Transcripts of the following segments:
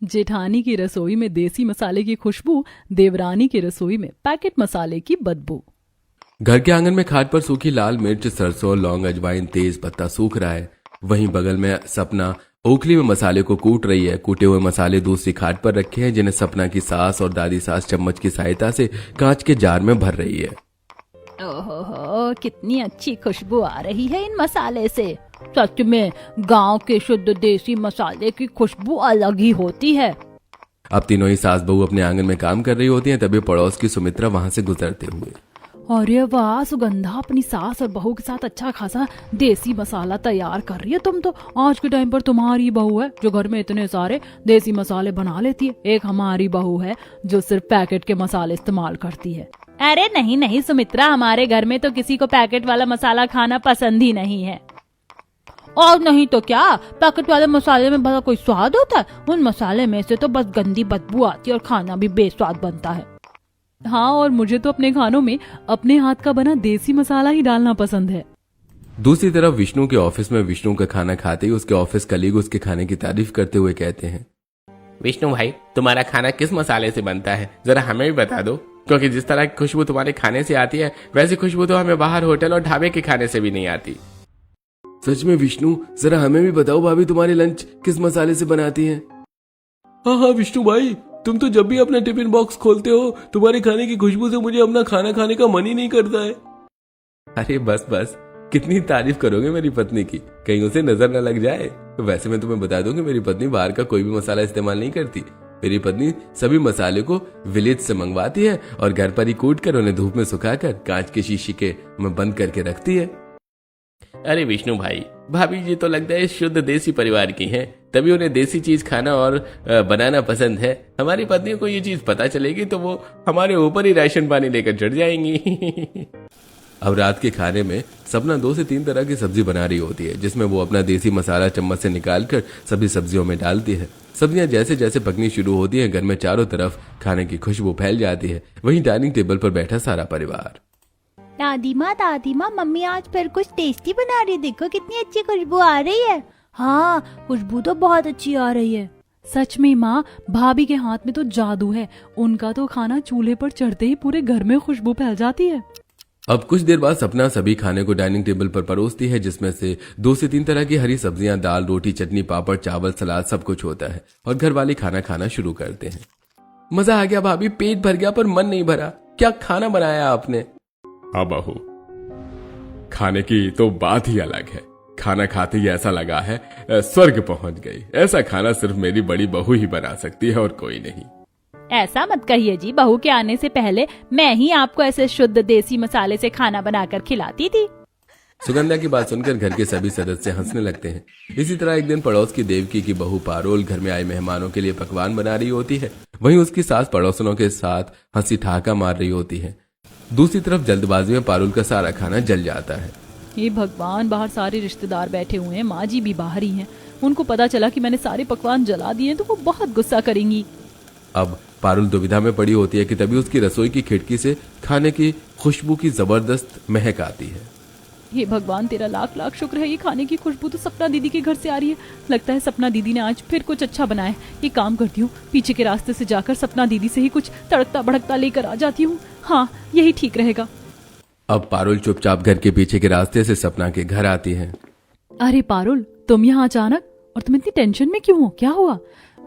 जेठानी की रसोई में देसी मसाले की खुशबू, देवरानी की रसोई में पैकेट मसाले की बदबू। घर के आंगन में खाट पर सूखी लाल मिर्च, सरसों, लौंग, अजवाइन, तेज पत्ता सूख रहा है। वहीं बगल में सपना ओखली में मसाले को कूट रही है। कूटे हुए मसाले दूसरी खाट पर रखे हैं, जिन्हें सपना की सास और दादी सास चम्मच की सहायता से कांच के जार में भर रही है। ओहो, कितनी अच्छी खुशबू आ रही है इन मसाले से। सच में गांव के शुद्ध देसी मसाले की खुशबू अलग ही होती है। अब तीनों ही सास बहू अपने आंगन में काम कर रही होती हैं, तभी पड़ोस की सुमित्रा वहां से गुजरते हुए, अरे वाह सुगंधा, अपनी सास और बहू के साथ अच्छा खासा देसी मसाला तैयार कर रही है तुम तो। आज के टाइम पर तुम्हारी बहू है जो घर में इतने सारे देसी मसाले बना लेती है, एक हमारी बहू है जो सिर्फ पैकेट के मसाले इस्तेमाल करती है। अरे नहीं नहीं सुमित्रा, हमारे घर में तो किसी को पैकेट वाला मसाला खाना पसंद ही नहीं है। और नहीं तो क्या, पैकेट वाले मसाले में भला कोई स्वाद होता है? उन मसाले में से तो बस गंदी बदबू आती है और खाना भी बेस्वाद बनता है। हाँ, और मुझे तो अपने खानों में अपने हाथ का बना देसी मसाला ही डालना पसंद है। दूसरी तरफ विष्णु के ऑफिस में विष्णु का खाना खाते ही उसके ऑफिस कलीग उसके खाने की तारीफ करते हुए कहते हैं, विष्णु भाई, तुम्हारा खाना किस मसाले से बनता है, जरा हमें भी बता दो, क्योंकि जिस तरह की खुशबू तुम्हारे खाने से आती है वैसी खुशबू तो हमें बाहर होटल और ढाबे के खाने से भी नहीं आती। सच में विष्णु, जरा हमें भी बताओ भाभी तुम्हारे लंच किस मसाले से बनाती हैं? हाँ हाँ विष्णु भाई, तुम तो जब भी अपना टिफिन बॉक्स खोलते हो तुम्हारे खाने की खुशबू से मुझे अपना खाना खाने का मन ही नहीं करता है। अरे बस बस, कितनी तारीफ करोगे मेरी पत्नी की, कहीं उसे नजर न लग जाए। वैसे मैं तुम्हें बता दूं कि मेरी पत्नी बाहर का कोई भी मसाला इस्तेमाल नहीं करती। मेरी पत्नी सभी मसाले को विलेज से मंगवाती है और घर पर ही कूट कर उन्हें धूप में सुखाकर कांच के शीशे के में बंद करके रखती है। अरे विष्णु भाई, भाभी जी तो लगता है शुद्ध देसी परिवार की हैं, तभी उन्हें देसी चीज खाना और बनाना पसंद है। हमारी पत्नियों को ये चीज पता चलेगी तो वो हमारे ऊपर ही राशन पानी लेकर चढ़ जाएंगी। अब रात के खाने में सपना 2 से 3 तरह की सब्जी बना रही होती है, जिसमें वो अपना देसी मसाला चम्मच से निकालकर सभी सब्जियों में डालती है। सब्जियां जैसे जैसे पकनी शुरू होती हैं, घर में चारों तरफ खाने की खुशबू फैल जाती है। वहीं डाइनिंग टेबल पर बैठा सारा परिवार, दादी माँ, मम्मी आज फिर कुछ टेस्टी बना रही है, देखो कितनी अच्छी खुशबू आ रही है। हाँ, खुशबू तो बहुत अच्छी आ रही है। सच में माँ, भाभी के हाथ में तो जादू है। उनका तो खाना चूल्हे पर चढ़ते ही पूरे घर में खुशबू फैल जाती है। अब कुछ देर बाद सपना सभी खाने को डाइनिंग टेबल पर परोसती है, जिसमें से 2 से 3 तरह की हरी सब्जियां, दाल, रोटी, चटनी, पापड़, चावल, सलाद सब कुछ होता है और घर वाले खाना खाना शुरू करते हैं। मजा आ गया भाभी, पेट भर गया पर मन नहीं भरा। क्या खाना बनाया आपने? हाँ बहू, खाने की तो बात ही अलग है। खाना खाते ही ऐसा लगा है स्वर्ग पहुंच गई। ऐसा खाना सिर्फ मेरी बड़ी बहू ही बना सकती है और कोई नहीं। ऐसा मत कहिए जी, बहू के आने से पहले मैं ही आपको ऐसे शुद्ध देसी मसाले से खाना बनाकर खिलाती थी। सुगंधा की बात सुनकर घर के सभी सदस्य हंसने लगते हैं। इसी तरह एक दिन पड़ोस की देवकी की बहू पारोल घर में आए मेहमानों के लिए पकवान बना रही होती है। वहीं उसकी सास पड़ोसनों के साथ हंसी ठहाका मार रही होती है। दूसरी तरफ जल्दबाजी में पारुल का सारा खाना जल जाता है। ये भगवान, बाहर सारे रिश्तेदार बैठे हुए हैं, माँ जी भी बाहर ही हैं। उनको पता चला कि मैंने सारे पकवान जला दिए तो वो बहुत गुस्सा करेंगी। अब पारुल दुविधा में पड़ी होती है कि तभी उसकी रसोई की खिड़की से खाने की खुशबू की जबरदस्त महक आती है। हे भगवान, तेरा लाख लाख शुक्र है, ये खाने की खुशबू तो सपना दीदी के घर से आ रही है। लगता है सपना दीदी ने आज फिर कुछ अच्छा बनाया। ये काम करती हूँ, पीछे के रास्ते से जाकर सपना दीदी से ही कुछ तड़कता भड़कता लेकर आ जाती हूँ। हाँ, यही ठीक रहेगा। अब पारुल चुपचाप घर के पीछे के रास्ते से सपना के घर आती है। अरे पारुल, तुम यहाँ अचानक, और तुम इतनी टेंशन में क्यों हो? क्या हुआ?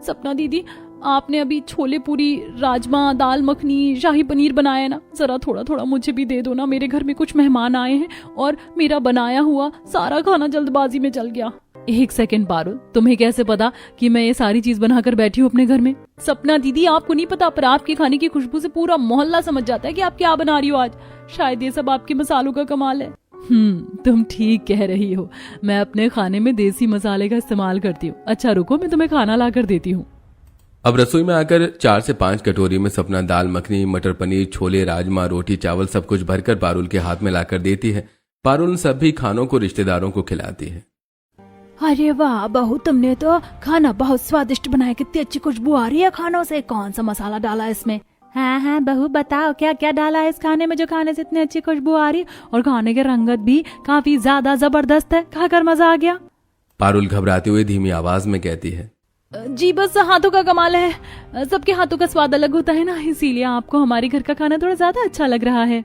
सपना दीदी, आपने अभी छोले पूरी, राजमा, दाल मखनी, शाही पनीर बनाया ना, जरा थोड़ा थोड़ा मुझे भी दे दो ना। मेरे घर में कुछ मेहमान आए हैं और मेरा बनाया हुआ सारा खाना जल्दबाजी में जल गया। एक सेकंड पारुल, तुम्हें कैसे पता कि मैं ये सारी चीज बनाकर बैठी हूँ अपने घर में? सपना दीदी, आपको नहीं पता, पर आपके खाने की खुशबू से पूरा मोहल्ला समझ जाता है कि आप क्या बना रही हो आज। शायद ये सब आपके मसालों का कमाल है। तुम ठीक कह रही हो, मैं अपने खाने में देसी मसाले का इस्तेमाल करती हूँ। अच्छा रुको, मैं तुम्हें खाना ला कर देती हूँ। अब रसोई में आकर 4 से 5 कटोरी में सपना दाल मखनी, मटर पनीर, छोले, राजमा, रोटी, चावल सब कुछ भरकर पारुल के हाथ में लाकर देती है। पारुल सभी खानों को रिश्तेदारों को खिलाती है। अरे वाह बहू, तुमने तो खाना बहुत स्वादिष्ट बनाया। कितनी अच्छी खुशबू आ रही है खानों से। कौन सा मसाला डाला है इसमें? हाँ बहू, बताओ क्या क्या डाला है इस खाने में जो खाने से इतनी अच्छी खुशबू आ रही है, और खाने की रंगत भी काफी ज्यादा जबरदस्त है। खाकर मजा आ गया। पारुल घबराते हुए धीमी आवाज में कहती है, जी बस हाथों का कमाल है, सबके हाथों का स्वाद अलग होता है ना, इसीलिए आपको हमारे घर का खाना थोड़ा ज्यादा अच्छा लग रहा है।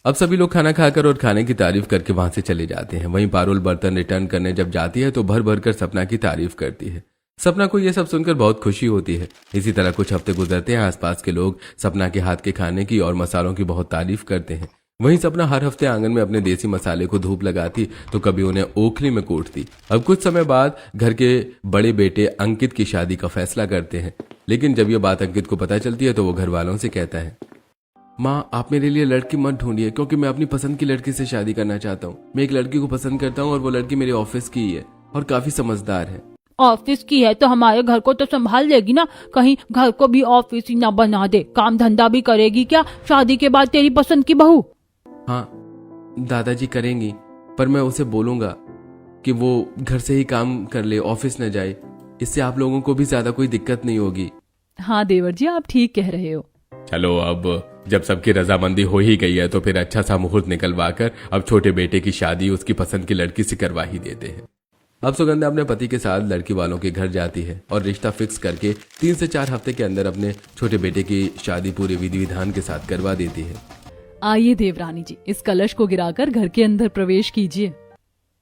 अब सभी लोग खाना खाकर और खाने की तारीफ करके वहां से चले जाते हैं। वहीं पारुल बर्तन रिटर्न करने जब जाती है तो भर भर कर सपना की तारीफ करती है। सपना को यह सब सुनकर बहुत खुशी होती है। इसी तरह कुछ हफ्ते गुजरते हैं। आसपास के लोग सपना के हाथ के खाने की और मसालों की बहुत तारीफ करते हैं। वहीं सपना हर हफ्ते आंगन में अपने देसी मसाले को धूप लगाती तो कभी उन्हें ओखली में कूटती। अब कुछ समय बाद घर के बड़े बेटे अंकित की शादी का फैसला करते हैं। लेकिन जब यह बात अंकित को पता चलती है तो वो घर वालों से कहता है, माँ आप मेरे लिए लड़की मत ढूंढिए, क्योंकि मैं अपनी पसंद की लड़की से शादी करना चाहता हूँ। मैं एक लड़की को पसंद करता हूँ और वो लड़की मेरे ऑफिस की ही है और काफी समझदार है। ऑफिस की है तो हमारे घर को तो संभाल लेगी ना, कहीं घर को भी ऑफिस ही ना बना दे। काम धंधा भी करेगी क्या शादी के बाद तेरी पसंद की बहू? हाँ दादाजी करेंगी, पर मैं उसे बोलूंगा कि वो घर से ही काम कर ले, ऑफिस न जाए। इससे आप लोगों को भी ज्यादा कोई दिक्कत नहीं होगी। हाँ देवर जी आप ठीक कह रहे हो। चलो अब जब सबकी रजामंदी हो ही गई है तो फिर अच्छा सा मुहूर्त निकलवा कर अब छोटे बेटे की शादी उसकी पसंद की लड़की से करवा ही देते हैं। अब सुगंधा अपने पति के साथ लड़की वालों के घर जाती है और रिश्ता फिक्स करके 3 से 4 हफ्ते के अंदर अपने छोटे बेटे की शादी पूरे विधि विधान के साथ करवा देती है। आइए देवरानी जी, इस कलश को गिराकर घर के अंदर प्रवेश कीजिए।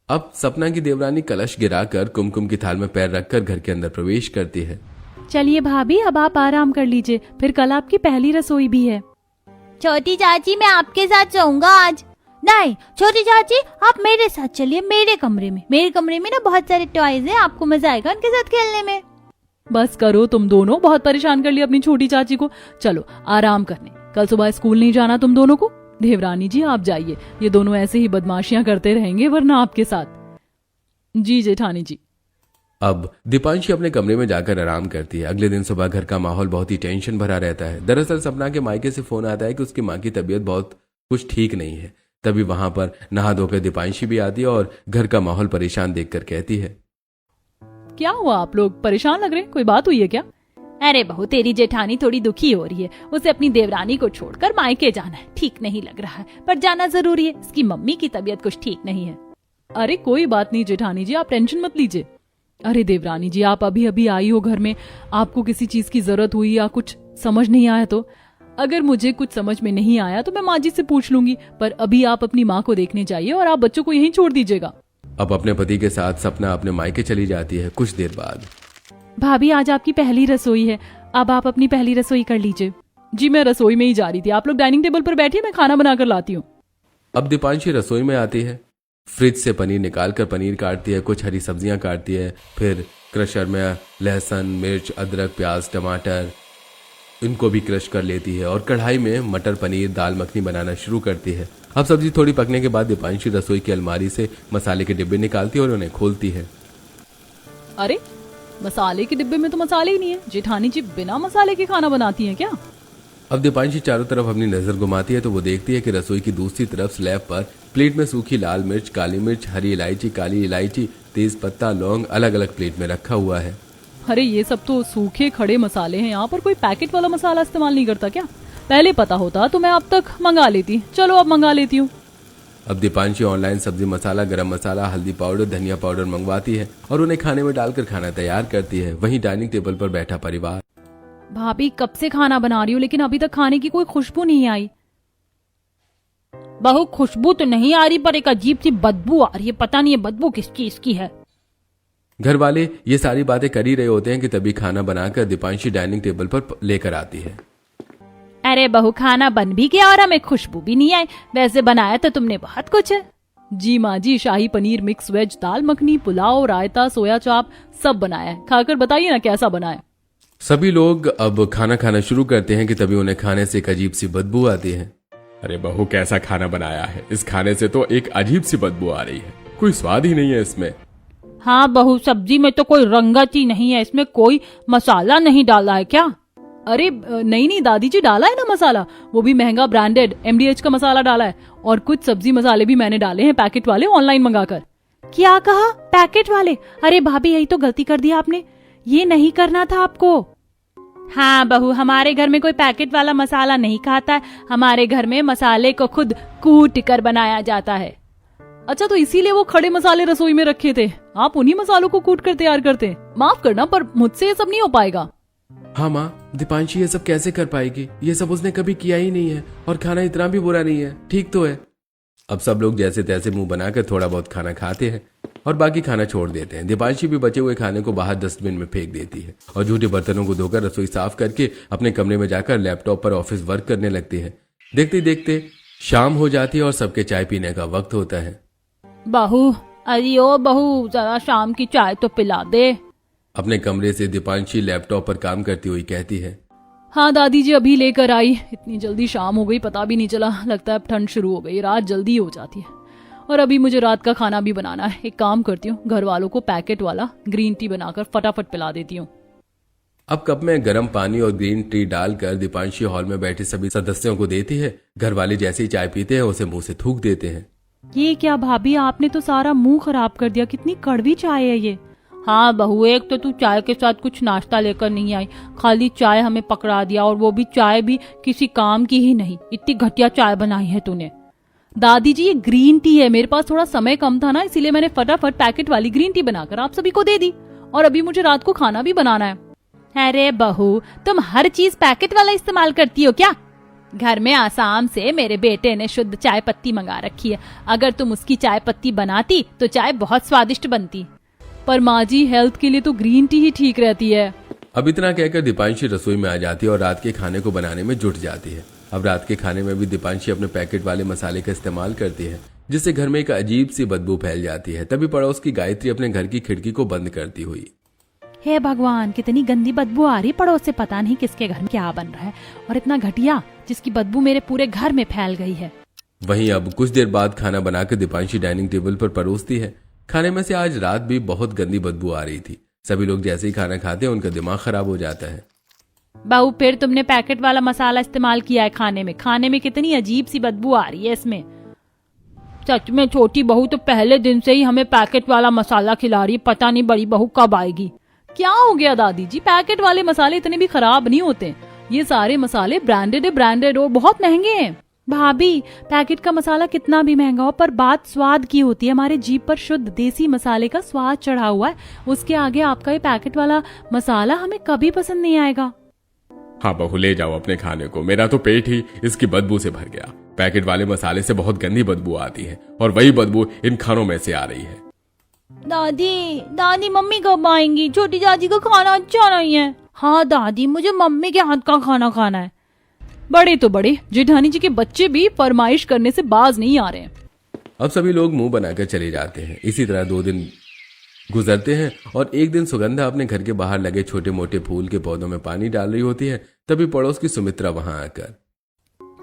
अब सपना की देवरानी कलश गिराकर कुमकुम की थाल में पैर रखकर घर के अंदर प्रवेश करती है। चलिए भाभी अब आप आराम कर लीजिए, फिर कल आपकी पहली रसोई भी है। छोटी चाची मैं आपके साथ सोऊंगा आज। नहीं छोटी चाची आप मेरे साथ चलिए मेरे कमरे में। मेरे कमरे में ना बहुत सारे टॉयज हैं, आपको मजा आएगा उनके साथ खेलने में। बस करो तुम दोनों, बहुत परेशान कर लिया अपनी छोटी चाची को। चलो आराम करने, कल सुबह स्कूल नहीं जाना तुम दोनों को। देवरानी जी आप जाइए, ये दोनों ऐसे ही बदमाशियां करते रहेंगे वरना आपके साथ। जी जेठानी जी। अब दीपांशी अपने कमरे में जाकर आराम करती है। अगले दिन सुबह घर का माहौल बहुत ही टेंशन भरा रहता है। दरअसल सपना के मायके से फोन आता है कि उसकी माँ की तबीयत बहुत कुछ ठीक नहीं है। तभी वहां पर नहा धोकर दीपांशी भी आती है और घर का माहौल परेशान देखकर कहती है, क्या हुआ आप लोग परेशान लग रहे हैं, कोई बात हुई है क्या? अरे बहू तेरी जेठानी थोड़ी दुखी हो रही है, उसे अपनी देवरानी को छोड़कर मायके जाना है। ठीक नहीं लग रहा है पर जाना जरूरी है, इसकी मम्मी की तबीयत कुछ ठीक नहीं है। अरे कोई बात नहीं जेठानी जी, आप टेंशन मत लीजिए। अरे देवरानी जी आप अभी अभी आई हो घर में, आपको किसी चीज की जरूरत हुई या कुछ समझ नहीं आया तो? अगर मुझे कुछ समझ में नहीं आया तो मैं माँ जी से पूछ लूंगी, पर अभी आप अपनी माँ को देखने जाइए और आप बच्चों को यहीं छोड़ दीजिएगा। अब अपने पति के साथ सपना अपने मायके चली जाती है। कुछ देर बाद, भाभी आज आपकी पहली रसोई है, अब आप अपनी पहली रसोई कर लीजिए। जी मैं रसोई में ही जा रही थी, आप लोग डाइनिंग टेबल पर बैठिए, मैं खाना बनाकर लाती हूँ। अब दीपांशी रसोई में आती है। फ्रिज से पनीर निकालकर पनीर काटती है, कुछ हरी सब्जियां काटती है, फिर क्रशर में लहसुन, मिर्च, अदरक, प्याज, टमाटर इनको भी क्रश कर लेती है और कढ़ाई में मटर पनीर दाल मखनी बनाना शुरू करती है। अब सब्जी थोड़ी पकने के बाद दीपांशी रसोई की अलमारी से मसाले के डिब्बे निकालती है और उन्हें खोलती है। अरे मसाले के डिब्बे में तो मसाले ही नहीं है, जेठानी जी बिना मसाले के खाना बनाती हैं क्या? अब दीपांशी चारों तरफ अपनी नजर घुमाती है तो वो देखती है कि रसोई की दूसरी तरफ स्लैब पर प्लेट में सूखी लाल मिर्च, काली मिर्च, हरी इलायची, काली इलायची, तेज पत्ता, लौंग अलग अलग प्लेट में रखा हुआ है। अरे ये सब तो सूखे खड़े मसाले हैं, यहाँ पर कोई पैकेट वाला मसाला इस्तेमाल नहीं करता क्या? पहले पता होता तो मैं अब तक मंगा लेती। चलो अब मंगा लेती हूँ। अब दीपांशी ऑनलाइन सब्जी मसाला, गरम मसाला, हल्दी पाउडर, धनिया पाउडर मंगवाती है और उन्हें खाने में डालकर खाना तैयार करती है। वहीं डाइनिंग टेबल पर बैठा परिवार, भाभी कब से खाना बना रही हूँ लेकिन अभी तक खाने की कोई खुशबू नहीं आई। बहू खुशबू तो नहीं आ रही पर एक अजीब सी बदबू आ रही है, पता नहीं ये बदबू किस चीज की है। घर वाले ये सारी बातें कर ही रहे होते हैं कि तभी खाना बनाकर दीपांशी डाइनिंग टेबल पर लेकर आती है। अरे बहू खाना बन भी गया और हमें खुशबू भी नहीं आई। वैसे बनाया तो तुमने बहुत कुछ है। जी माँ जी, शाही पनीर, मिक्स वेज, दाल मखनी, पुलाव, रायता, सोया चाप सब बनाया है। खाकर बताइए ना कैसा बना है। सभी लोग अब खाना खाना शुरू करते हैं कि तभी उन्हें खाने से एक अजीब सी बदबू आती है। अरे बहू कैसा खाना बनाया है, इस खाने से तो एक अजीब सी बदबू आ रही है, कोई स्वाद ही नहीं है इसमें। हाँ बहू सब्जी में तो कोई रंगत ही नहीं है, इसमें कोई मसाला नहीं डाला है क्या? अरे नहीं दादी जी, डाला है ना मसाला, वो भी महंगा ब्रांडेड MDH का मसाला डाला है और कुछ सब्जी मसाले भी मैंने डाले हैं पैकेट वाले ऑनलाइन मंगाकर। क्या कहा? पैकेट वाले? अरे भाभी यही तो गलती कर दी आपने, ये नहीं करना था आपको। हाँ बहू हमारे घर में कोई पैकेट वाला मसाला नहीं खाता है, हमारे घर में मसाले को खुद कूट कर बनाया जाता है। अच्छा, तो इसीलिए वो खड़े मसाले रसोई में रखे थे, आप उन्हीं मसालों को कूट कर तैयार करते। माफ करना, पर मुझसे ये सब नहीं हो पाएगा। हाँ माँ, दीपांशी ये सब कैसे कर पाएगी? ये सब उसने कभी किया ही नहीं है, और खाना इतना भी बुरा नहीं है, ठीक तो है। अब सब लोग जैसे तैसे मुंह बनाकर थोड़ा बहुत खाना खाते हैं और बाकी खाना छोड़ देते हैं। दीपांशी भी बचे हुए खाने को बाहर डस्टबिन में फेंक देती है और जूठे बर्तनों को धोकर रसोई साफ करके अपने कमरे में जाकर लैपटॉप पर ऑफिस वर्क करने लगती है। देखते देखते शाम हो जाती है और सबके चाय पीने का वक्त होता है। बहू, अरे ओ बहू, जरा शाम की चाय तो पिला दे। अपने कमरे से दीपांशी लैपटॉप पर काम करती हुई कहती है। हाँ दादी जी, अभी लेकर आई। इतनी जल्दी शाम हो गई, पता भी नहीं चला। लगता है अब ठंड शुरू हो गई, रात जल्दी हो जाती है। और अभी मुझे रात का खाना भी बनाना है। एक काम करती हूँ, घर वालों को पैकेट वाला ग्रीन टी बनाकर फटाफट पिला देती हूँ। अब कप में गर्म पानी और ग्रीन टी डालकर दीपांशी हॉल में बैठे सभी सदस्यों को देती है। घर वाले जैसे ही चाय पीते हैं उसे मुंह से थूक देते हैं। ये क्या भाभी, आपने तो सारा मुंह खराब कर दिया। कितनी कड़वी चाय है ये। हाँ बहू, एक तो तू चाय के साथ कुछ नाश्ता लेकर नहीं आई, खाली चाय हमें पकड़ा दिया, और वो भी चाय भी किसी काम की ही नहीं। इतनी घटिया चाय बनाई है तूने। दादी जी, ये ग्रीन टी है, मेरे पास थोड़ा समय कम था ना, इसीलिए मैंने फटाफट पैकेट वाली ग्रीन टी बनाकर आप सभी को दे दी। और अभी मुझे रात को खाना भी बनाना है। अरे बहू, तुम हर चीज पैकेट वाला इस्तेमाल करती हो क्या? घर में आसाम से मेरे बेटे ने शुद्ध चाय पत्ती मंगा रखी है। अगर तुम उसकी चाय पत्ती बनाती तो चाय बहुत स्वादिष्ट बनती। पर माँ जी, हेल्थ के लिए तो ग्रीन टी ही ठीक रहती है। अब इतना कहकर दीपांशी रसोई में आ जाती है और रात के खाने को बनाने में जुट जाती है। अब रात के खाने में भी दीपांशी अपने पैकेट वाले मसाले का इस्तेमाल करती है, जिससे घर में एक अजीब सी बदबू फैल जाती है। तभी पड़ोस की गायत्री अपने घर की खिड़की को बंद करती हुई। हे भगवान, कितनी गंदी बदबू आ रही पड़ोस से। पता नहीं किसके घर में क्या बन रहा है, और इतना घटिया, जिसकी बदबू मेरे पूरे घर में फैल गई है। वहीं अब कुछ देर बाद खाना बनाकर दीपांशी डाइनिंग टेबल पर परोसती है। खाने में से आज रात भी बहुत गंदी बदबू आ रही थी। सभी लोग जैसे ही खाना खाते हैं उनका दिमाग खराब हो जाता है। बहू, फिर तुमने पैकेट वाला मसाला इस्तेमाल किया है खाने में। खाने में कितनी अजीब सी बदबू आ रही है इसमें। सच में छोटी बहू तो पहले दिन से ही हमें पैकेट वाला मसाला खिला रही है। पता नहीं बड़ी बहू कब आएगी। क्या हो गया दादी जी, पैकेट वाले मसाले इतने भी खराब नहीं होते। ये सारे मसाले ब्रांडेड और बहुत महंगे हैं। भाभी, पैकेट का मसाला कितना भी महंगा हो, पर बात स्वाद की होती है। हमारे जीभ पर शुद्ध देसी मसाले का स्वाद चढ़ा हुआ है। उसके आगे आपका ये पैकेट वाला मसाला हमें कभी पसंद नहीं आएगा। हाँ बहू, ले जाओ अपने खाने को। मेरा तो पेट ही इसकी बदबू से भर गया। पैकेट वाले मसाले से बहुत गंदी बदबू आती है, और वही बदबू इन खानों में से आ रही है। दादी मम्मी कब आएंगी? छोटी चाची का खाना अच्छा नहीं है। हाँ दादी, मुझे मम्मी के हाथ का खाना खाना है। बड़े तो बड़े, जेठानी जी के बच्चे भी फरमाइश करने से बाज नहीं आ रहे हैं। अब सभी लोग मुंह बनाकर चले जाते हैं। इसी तरह 2 दिन गुजरते हैं और एक दिन सुगंधा अपने घर के बाहर लगे छोटे मोटे फूल के पौधों में पानी डाल रही होती है। तभी पड़ोस की सुमित्रा वहां आकर,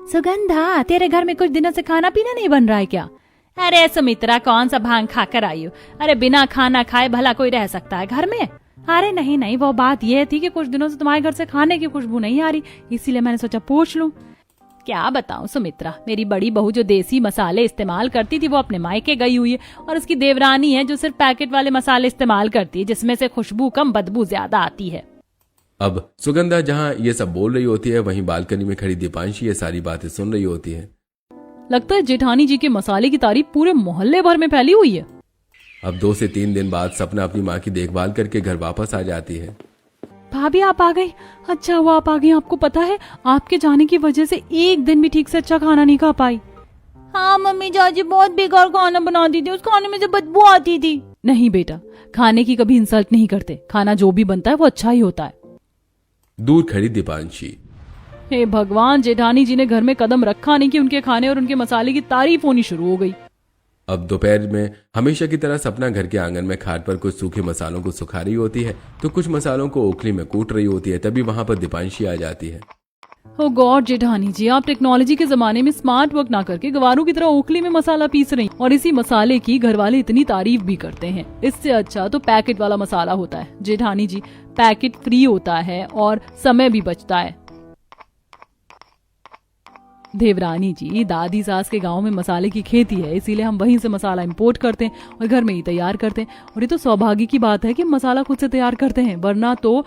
सुगंधा, तेरे घर में कुछ दिनों से खाना पीना नहीं बन रहा है क्या? अरे सुमित्रा, कौन सा भांग खाकर आई हो? अरे बिना खाना खाए भला कोई रह सकता है घर में? अरे नहीं, वो बात यह थी कि कुछ दिनों से तुम्हारे घर से खाने की खुशबू नहीं आ रही, इसीलिए मैंने सोचा पूछ लूं। क्या बताऊं सुमित्रा, मेरी बड़ी बहू जो देसी मसाले इस्तेमाल करती थी वो अपने मायके गई हुई है, और उसकी देवरानी है जो सिर्फ पैकेट वाले मसाले इस्तेमाल करती है, जिसमें से खुशबू कम बदबू ज्यादा आती है। अब सुगंधा जहां ये सब बोल रही होती है, वहीं बालकनी में खड़ी दीपांशी ये सारी बातें सुन रही होती है। लगता है जेठानी जी के मसाले की तारीफ पूरे मोहल्ले भर में फैली हुई है। अब 2 से 3 दिन बाद सपना अपनी माँ की देखभाल करके घर वापस आ जाती है। भाभी, आप आ गई? अच्छा हुआ आप आ गई। आपको पता है, आपके जाने की वजह से एक दिन भी ठीक से अच्छा खाना नहीं खा पाई। हाँ मम्मी, चाची बहुत बेकार खाना बनाती थी, उस खाने में से बदबू आती थी। नहीं बेटा, खाने की कभी इंसल्ट नहीं करते। खाना जो भी बनता है वो अच्छा ही होता है। दूर खड़ी दीपांशी, हे भगवान, जेठानी जी ने घर में कदम रखा नहीं कि उनके खाने और उनके मसाले की तारीफ होनी शुरू हो गई। अब दोपहर में हमेशा की तरह सपना घर के आंगन में खाट पर कुछ सूखे मसालों को सुखा रही होती है, तो कुछ मसालों को ओखली में कूट रही होती है। तभी वहां पर दीपांशी आ जाती है। ओ गॉड जेठानी जी, आप टेक्नोलॉजी के जमाने में स्मार्ट वर्क ना करके गवारों की तरह ओखली में मसाला पीस रही, और इसी मसाले की घर वाले इतनी तारीफ भी करते हैं। इससे अच्छा तो पैकेट वाला मसाला होता है। जेठानी जी, पैकेट फ्री होता है और समय भी बचता है। देवरानी जी, दादी सास के गांव में मसाले की खेती है, इसीलिए हम वहीं से मसाला इंपोर्ट करते हैं और घर में ही तैयार करते हैं। और ये तो सौभाग्य की बात है कि मसाला खुद से तैयार करते हैं, वरना तो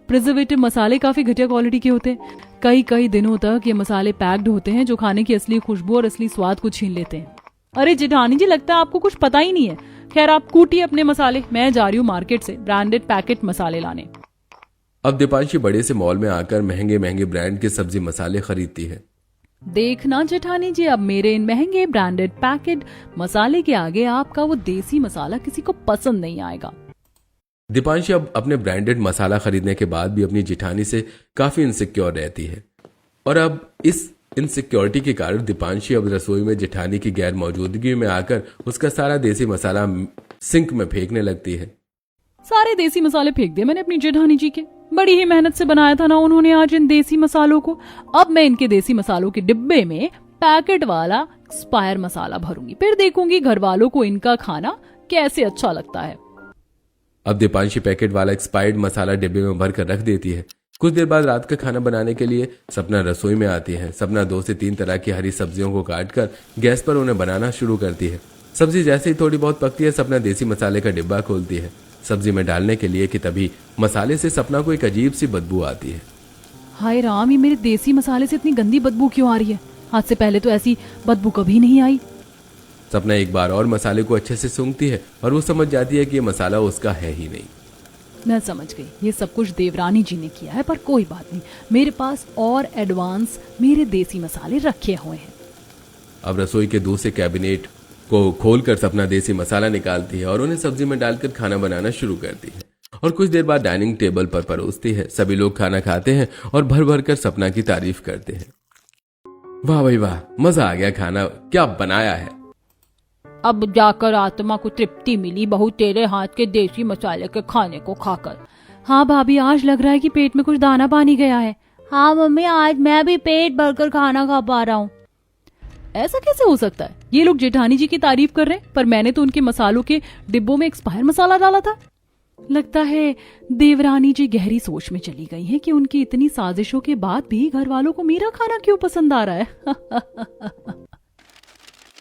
प्रिजर्वेटिव मसाले काफी घटिया क्वालिटी के होते हैं। कई दिनों तक ये मसाले पैक्ड होते हैं, जो खाने की असली खुशबू और असली स्वाद को छीन लेते हैं। अरे जेठानी जी, लगता है आपको कुछ पता ही नहीं है। खैर आप कूटिए अपने मसाले, मैं जा रही हूँ मार्केट से ब्रांडेड पैकेट मसाले लाने। अब दीपांशी बड़े से मॉल में आकर महंगे महंगे ब्रांड के सब्जी मसाले खरीदती है। देखना जेठानी जी, अब मेरे इन महंगे ब्रांडेड पैकेट मसाले के आगे आपका वो देसी मसाला किसी को पसंद नहीं आएगा। दीपांशी अब अपने ब्रांडेड मसाला खरीदने के बाद भी अपनी जेठानी से काफी इनसिक्योर रहती है और अब इस इनसिक्योरिटी के कारण दीपांशी अब रसोई में जेठानी की गैर मौजूदगी में आकर उसका सारा देसी मसाला सिंक में फेंकने लगती है। सारे देसी मसाले फेंक दिए मैंने अपनी जेठानी जी के। बड़ी ही मेहनत से बनाया था ना उन्होंने आज इन देसी मसालों को। अब मैं इनके देसी मसालों के डिब्बे में पैकेट वाला एक्सपायर मसाला भरूंगी, फिर देखूंगी घर वालों को इनका खाना कैसे अच्छा लगता है। अब दीपांशी पैकेट वाला एक्सपायर्ड मसाला डिब्बे में भर कर रख देती है। कुछ देर बाद रात का खाना बनाने के लिए सपना रसोई में आती है। सपना 2 से 3 तरह की हरी सब्जियों को काटकर गैस पर उन्हें बनाना शुरू करती है। सब्जी जैसे ही थोड़ी बहुत पकती है, सपना देसी मसाले का डिब्बा खोलती है सब्जी में डालने के लिए कि तभी मसाले से सपना को एक अजीब सी बदबू आती है। हाय राम, ये मेरे देसी मसाले से इतनी गंदी बदबू क्यों आ रही है? आज से पहले तो ऐसी बदबू कभी नहीं आई। सपना एक बार और मसाले को अच्छे से सूंघती है और वो समझ जाती है कि ये मसाला उसका है ही नहीं। मैं समझ गई, ये सब कुछ देवरानी जी ने किया है, पर कोई बात नहीं, मेरे पास और एडवांस मेरे देसी मसाले रखे हुए हैं। अब रसोई के दूसरे कैबिनेट को खोलकर सपना देसी मसाला निकालती है और उन्हें सब्जी में डालकर खाना बनाना शुरू करती है और कुछ देर बाद डाइनिंग टेबल पर परोसती है। सभी लोग खाना खाते हैं और भर भर कर सपना की तारीफ करते हैं। वाह भाई वाह, मजा आ गया, खाना क्या बनाया है। अब जाकर आत्मा को तृप्ति मिली बहू तेरे हाथ के देसी मसाले के खाने को खाकर। हाँ भाभी, आज लग रहा है कि पेट में कुछ दाना पानी गया है। हाँ मम्मी, आज मैं भी पेट भरकर खाना खा पा रहा हूँ। ऐसा कैसे हो सकता है? ये लोग जेठानी जी की तारीफ कर रहे हैं, पर मैंने तो उनके मसालों के डिब्बों में एक्सपायर मसाला डाला था। लगता है देवरानी जी गहरी सोच में चली गई हैं कि उनकी इतनी साजिशों के बाद भी घर वालों को मेरा खाना क्यों पसंद आ रहा है।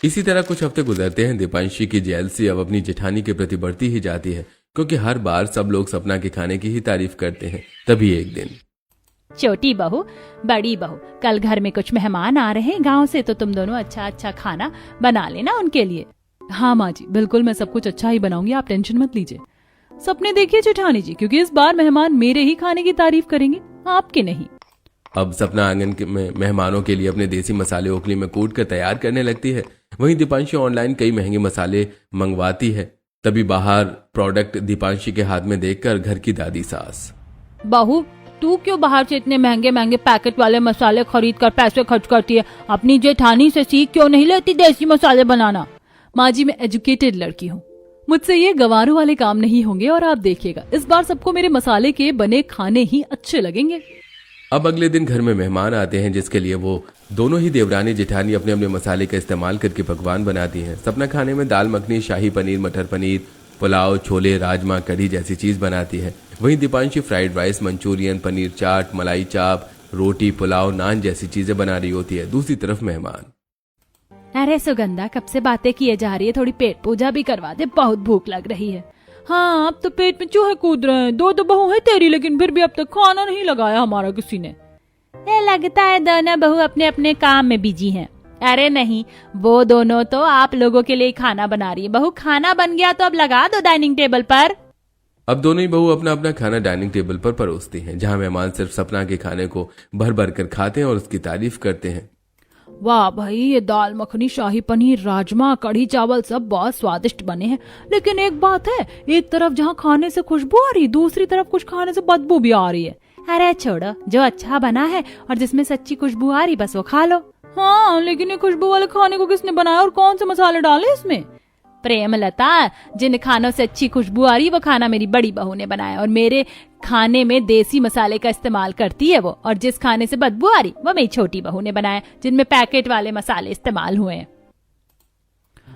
इसी तरह कुछ हफ्ते गुजरते हैं। दीपांशी की जेलसी अब अपनी जेठानी के प्रति बढ़ती ही जाती है क्योंकि हर बार सब लोग सपना के खाने की ही तारीफ करते हैं। तभी एक दिन, छोटी बहू, बड़ी बहू, कल घर में कुछ मेहमान आ रहे हैं गांव से, तो तुम दोनों अच्छा अच्छा खाना बना लेना उनके लिए। हाँ माँ जी, बिल्कुल मैं सब कुछ अच्छा ही बनाऊंगी, आप टेंशन मत लीजिए। सपने देखिए जेठानी जी, क्योंकि इस बार मेहमान मेरे ही खाने की तारीफ करेंगे, आपके नहीं। अब सपना आंगन में मेहमानों के लिए अपने देसी मसाले ओखली में कूट कर तैयार करने लगती है। वहीं दीपांशी ऑनलाइन कई महंगे मसाले मंगवाती है। तभी बाहर प्रोडक्ट दीपांशी के हाथ में देखकर घर की दादी सास, बहू तू क्यों बाहर से इतने महंगे महंगे पैकेट वाले मसाले खरीद कर पैसे खर्च करती है? अपनी जेठानी से सीख क्यों नहीं लेती देसी मसाले बनाना? माँ जी, मैं एजुकेटेड लड़की हूँ, मुझसे ये गवारों वाले काम नहीं होंगे और आप देखिएगा इस बार सबको मेरे मसाले के बने खाने ही अच्छे लगेंगे। अब अगले दिन घर में मेहमान आते हैं जिसके लिए वो दोनों ही देवरानी जेठानी अपने अपने मसाले का इस्तेमाल करके पकवान बनाती हैं। सपना खाने में दाल मखनी, शाही पनीर, मटर पनीर, पुलाव, छोले, राजमा, कढ़ी जैसी चीज बनाती है। वहीं Deepanshi fried rice, Manchurian, paneer chaat, malai chaap, रोटी, पुलाव, नान जैसी चीजें बना रही होती है। दूसरी तरफ मेहमान, अरे सुगंधा, कब से बातें किए जा रही है, थोड़ी पेट पूजा भी करवा दे, बहुत भूख लग रही है। हाँ, अब तो पेट में चूहे कूद रहे हैं। 2 बहू है तेरी, लेकिन फिर भी अब तक खाना नहीं लगाया हमारा किसी ने। लगता है दोनों बहू अपने अपने काम में बिजी हैं। अरे नहीं, वो दोनों तो आप लोगों के लिए खाना बना रही है। बहू, खाना बन गया तो अब लगा दो डाइनिंग टेबल पर। अब दोनों ही बहू अपना अपना खाना डाइनिंग टेबल पर परोसती हैं, जहां मेहमान सिर्फ सपना के खाने को भर भर कर खाते हैं और उसकी तारीफ करते हैं। वाह भाई, ये दाल मखनी, शाही पनीर, राजमा, कढ़ी चावल सब बहुत स्वादिष्ट बने हैं। लेकिन एक बात है, एक तरफ जहाँ खाने से खुशबू आ रही, दूसरी तरफ कुछ खाने से बदबू भी आ रही है। अरे छोड़ो, जो अच्छा बना है और जिसमें सच्ची खुशबू आ रही बस वो खा लो। हाँ, लेकिन ये खुशबू वाले खाने को किसने बनाया और कौन से मसाले डाले इसमें? प्रेमलता, जिन खानों से अच्छी खुशबू आ रही वो खाना मेरी बड़ी बहू ने बनाया और मेरे खाने में देसी मसाले का इस्तेमाल करती है वो, और जिस खाने से बदबू आ रही वो मेरी छोटी बहू ने बनाया, जिनमें पैकेट वाले मसाले इस्तेमाल हुए हैं।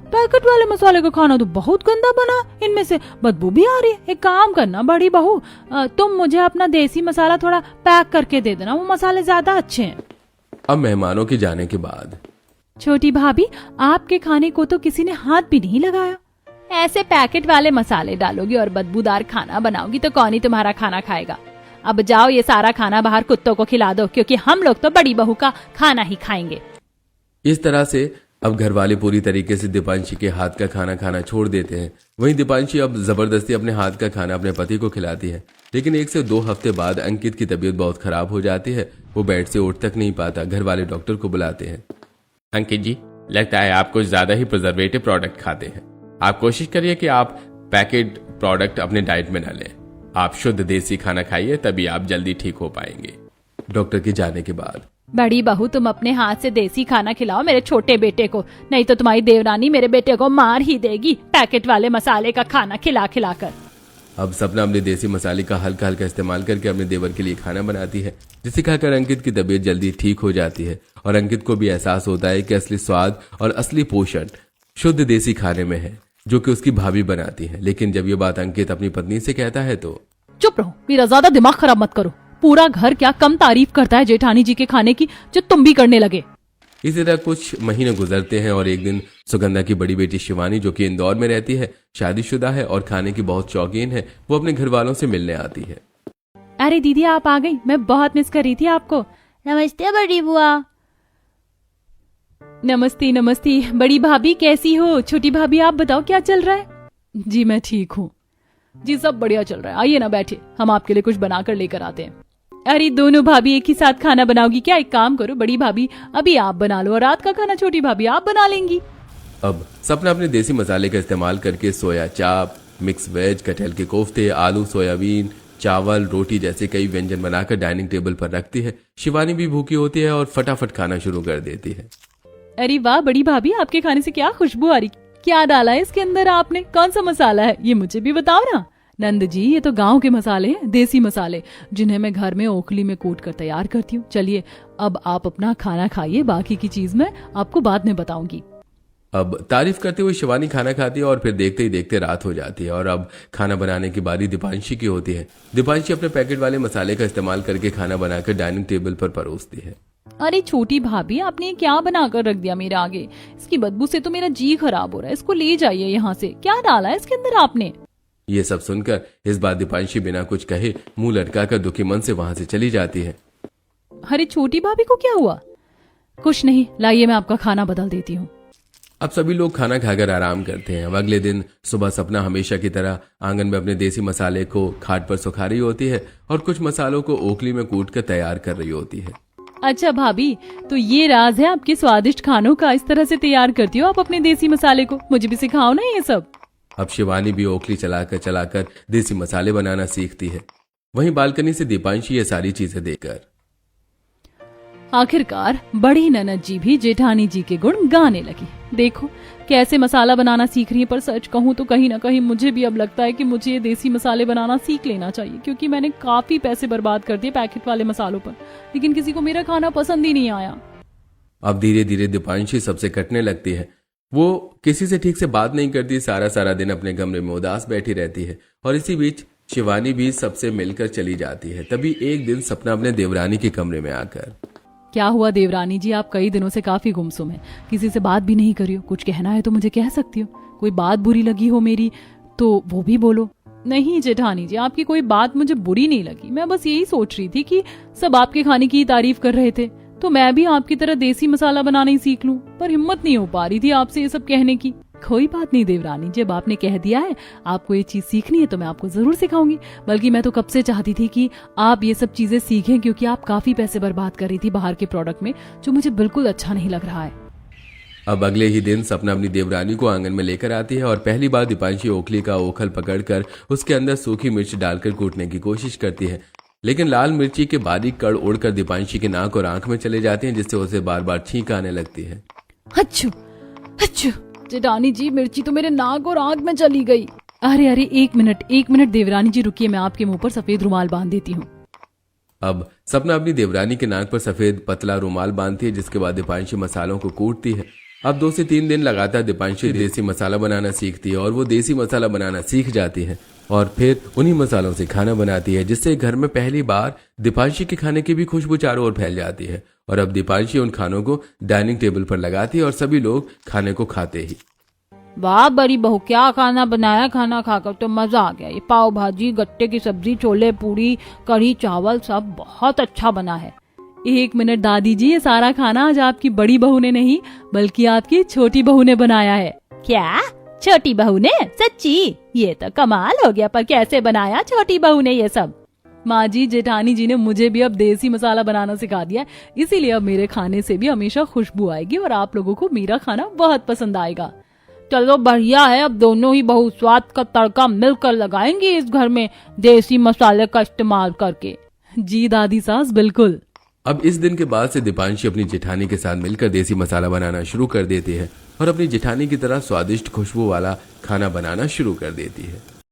पैकेट वाले मसाले का खाना तो बहुत गंदा बना, इनमें से बदबू भी आ रही है। एक काम करना बड़ी बहू, तुम मुझे अपना देसी मसाला थोड़ा पैक करके दे देना, वो मसाले ज्यादा अच्छे हैं। अब मेहमानों के जाने के बाद, छोटी भाभी, आपके खाने को तो किसी ने हाथ भी नहीं लगाया। ऐसे पैकेट वाले मसाले डालोगी और बदबूदार खाना बनाओगी तो कौन ही तुम्हारा खाना खाएगा। अब जाओ, ये सारा खाना बाहर कुत्तों को खिला दो, क्योंकि हम लोग तो बड़ी बहू का खाना ही खाएंगे। इस तरह से अब घर वाले पूरी तरीके से दीपांशी के हाथ का खाना खाना छोड़ देते हैं। वहीं दीपांशी अब जबरदस्ती अपने हाथ का खाना अपने पति को खिलाती है। लेकिन 1 से 2 हफ्ते बाद अंकित की तबीयत बहुत खराब हो जाती है। वो बेड से उठ तक नहीं पाता। घर वाले डॉक्टर को बुलाते हैं। अंकित जी, लगता है आप कुछ ज्यादा ही प्रिजर्वेटिव प्रोडक्ट खाते हैं। आप कोशिश करिए कि आप पैकेट प्रोडक्ट अपने डाइट में न लें। आप शुद्ध देसी खाना खाइए, तभी आप जल्दी ठीक हो पाएंगे। डॉक्टर के जाने के बाद बड़ी बहू, तुम अपने हाथ से देसी खाना खिलाओ मेरे छोटे बेटे को, नहीं तो तुम्हारी देवरानी मेरे बेटे को मार ही देगी पैकेट वाले मसाले का खाना खिला खिला कर। अब सपना अपने देसी मसाले का हल्का हल्का इस्तेमाल करके अपने देवर के लिए खाना बनाती है, जिसे खाकर अंकित की तबीयत जल्दी ठीक हो जाती है। और अंकित को भी एहसास होता है कि असली स्वाद और असली पोषण शुद्ध देसी खाने में है, जो कि उसकी भाभी बनाती है। लेकिन जब ये बात अंकित अपनी पत्नी से कहता है तो चुप रहो, मेरा ज्यादा दिमाग खराब मत करो। पूरा घर क्या कम तारीफ करता है जेठानी जी के खाने की, जो तुम भी करने लगे। इसी तरह कुछ महीने गुजरते हैं और एक दिन सुगंधा की बड़ी बेटी शिवानी, जो कि इंदौर में रहती है, शादीशुदा है और खाने की बहुत शौकीन है, वो अपने घर वालों से मिलने आती है। अरे दीदी, आप आ गई, मैं बहुत मिस कर रही थी आपको। नमस्ते बड़ी बुआ। नमस्ते नमस्ते। बड़ी भाभी कैसी हो? छोटी भाभी आप बताओ क्या चल रहा है? जी मैं ठीक हूँ जी, सब बढ़िया चल रहा है। आइए ना बैठे, हम आपके लिए कुछ बनाकर लेकर आते हैं। अरे दोनों भाभी एक ही साथ खाना बनाओगी क्या? एक काम करो बड़ी भाभी, अभी आप बना लो और रात का खाना छोटी भाभी आप बना लेंगी। अब सपना अपने देसी मसाले का इस्तेमाल करके सोया चाप, मिक्स वेज, कटहल के कोफ्ते, आलू, सोयाबीन, चावल, रोटी जैसे कई व्यंजन बनाकर डाइनिंग टेबल पर रखती है। शिवानी भी भूखी होती है और फटाफट खाना शुरू कर देती है। अरे वाह बड़ी भाभी, आपके खाने से क्या खुशबू आ रही। क्या डाला है इसके अंदर आपने? कौन सा मसाला है ये मुझे भी बताओ ना। नंद जी, ये तो गांव के मसाले हैं, देसी मसाले, जिन्हें मैं घर में ओखली में कूट कर तैयार करती हूँ। चलिए अब आप अपना खाना खाइए, बाकी की चीज मैं आपको बाद में बताऊंगी। अब तारीफ करते हुए शिवानी खाना खाती है और फिर देखते ही देखते रात हो जाती है। और अब खाना बनाने की बारी दीपांशी की होती है। दीपांशी अपने पैकेट वाले मसाले का इस्तेमाल करके खाना बनाकर डाइनिंग टेबल पर परोसती है। अरे छोटी भाभी, आपने ये क्या बनाकर रख दिया मेरे आगे? इसकी बदबू से तो मेरा जी खराब हो रहा है। इसको ले जाइए यहाँ से। क्या डाला है इसके अंदर आपने? ये सब सुनकर इस बार दीपांशी बिना कुछ कहे मुंह लटकाकर दुखी मन से वहां से चली जाती है। अरे छोटी भाभी को क्या हुआ? कुछ नहीं, लाइए मैं आपका खाना बदल देती हूँ। अब सभी लोग खाना खाकर आराम करते हैं। अब अगले दिन सुबह सपना हमेशा की तरह आंगन में अपने देसी मसाले को खाट पर सुखा रही होती है और कुछ मसालों को ओखली में कूट कर तैयार कर रही होती है। अच्छा भाभी, तो ये राज है आपके स्वादिष्ट खानों का? इस तरह से तैयार करती हो आप अपने देसी मसाले को? मुझे भी सिखाओ ना ये सब। अब शिवानी भी ओखली चलाकर देसी मसाले बनाना सीखती है। वहीं बालकनी से दीपांशी ये सारी चीजें देखकर आखिरकार बड़ी ननद जी भी जेठानी जी के गुण गाने लगी। देखो कैसे मसाला बनाना सीख रही है। पर सच कहूँ तो कहीं ना कहीं मुझे भी अब लगता है कि मुझे ये देसी मसाले बनाना सीख लेना चाहिए, क्योंकि मैंने काफी पैसे बर्बाद कर दिए पैकेट वाले मसालों पर, लेकिन किसी को मेरा खाना पसंद ही नहीं आया। अब धीरे धीरे दीपांशी सबसे कटने लगती है। वो किसी से ठीक से बात नहीं करती, सारा दिन अपने कमरे में उदास बैठी रहती है। और इसी बीच शिवानी भी सबसे मिलकर चली जाती है। तभी एक दिन सपना अपने देवरानी के कमरे में आकर, क्या हुआ देवरानी जी, आप कई दिनों से काफी गुमसुम हैं, किसी से बात भी नहीं करी हो। कुछ कहना है तो मुझे कह सकती हो। कोई बात बुरी लगी हो मेरी तो वो भी बोलो। नहीं जेठानी जी, आपकी कोई बात मुझे बुरी नहीं लगी। मैं बस यही सोच रही थी कि सब आपके खाने की तारीफ कर रहे थे, तो मैं भी आपकी तरह देसी मसाला बनाना ही सीख लूं, पर हिम्मत नहीं हो पा रही थी आपसे ये सब कहने की। कोई बात नहीं देवरानी, जब आपने कह दिया है आपको ये चीज सीखनी है तो मैं आपको जरूर सिखाऊंगी। बल्कि मैं तो कब से चाहती थी कि आप ये सब चीजें सीखें, क्योंकि आप काफी पैसे बर्बाद कर रही थी बाहर के प्रोडक्ट में, जो मुझे बिल्कुल अच्छा नहीं लग रहा है। अब अगले ही दिन सपना अपनी देवरानी को आंगन में लेकर आती है और पहली बार दीपांशी ओखली का ओखल पकड़कर उसके अंदर सूखी मिर्च डालकर कूटने की कोशिश करती है। लेकिन लाल मिर्ची के बारीक कण उड़कर दीपांशी के नाक और आंख में चले जाते हैं, जिससे उसे बार बार छींक आने लगती है। अच्छू अच्छू, जेठानी जी मिर्ची तो मेरे नाक और आंख में चली गई। अरे एक मिनट देवरानी जी रुकिए, मैं आपके मुंह पर सफेद रुमाल बांध देती हूँ। अब सपना अपनी देवरानी के नाक पर सफेद पतला रुमाल बांधती है, जिसके बाद दीपांशी मसालों को कूटती है। अब 2 से 3 दिन लगातार दीपांशी देसी मसाला बनाना सीखती है और वो देसी मसाला बनाना सीख जाती है और फिर उन्हीं मसालों से खाना बनाती है, जिससे घर में पहली बार दीपांशी के खाने की भी खुशबू चारों ओर फैल जाती है। और अब दीपांशी उन खानों को डाइनिंग टेबल पर लगाती है और सभी लोग खाने को खाते ही। वाह बड़ी बहू, क्या खाना बनाया। खाना खाकर तो मजा आ गया। ये पाव भाजी, गट्टे की सब्जी, छोले पूरी, कढ़ी चावल सब बहुत अच्छा बना है। एक मिनट दादी जी, ये सारा खाना आज आपकी बड़ी बहू ने नहीं बल्कि आपकी छोटी बहू ने बनाया है। क्या छोटी बहू ने? सच्ची? ये तो कमाल हो गया, पर कैसे बनाया छोटी बहू ने ये सब? माँ जी, जेठानी जी ने मुझे भी अब देसी मसाला बनाना सिखा दिया है, इसीलिए अब मेरे खाने से भी हमेशा खुशबू आएगी और आप लोगों को मेरा खाना बहुत पसंद आएगा। चलो बढ़िया है, अब दोनों ही बहू स्वाद का तड़का मिलकर लगाएंगी इस घर में देसी मसाले का इस्तेमाल करके। जी दादी सास, बिल्कुल। अब इस दिन के बाद से दीपांशी अपनी जेठानी के साथ मिलकर देसी मसाला बनाना शुरू कर देती है और अपनी जेठानी की तरह स्वादिष्ट खुशबू वाला खाना बनाना शुरू कर देती है।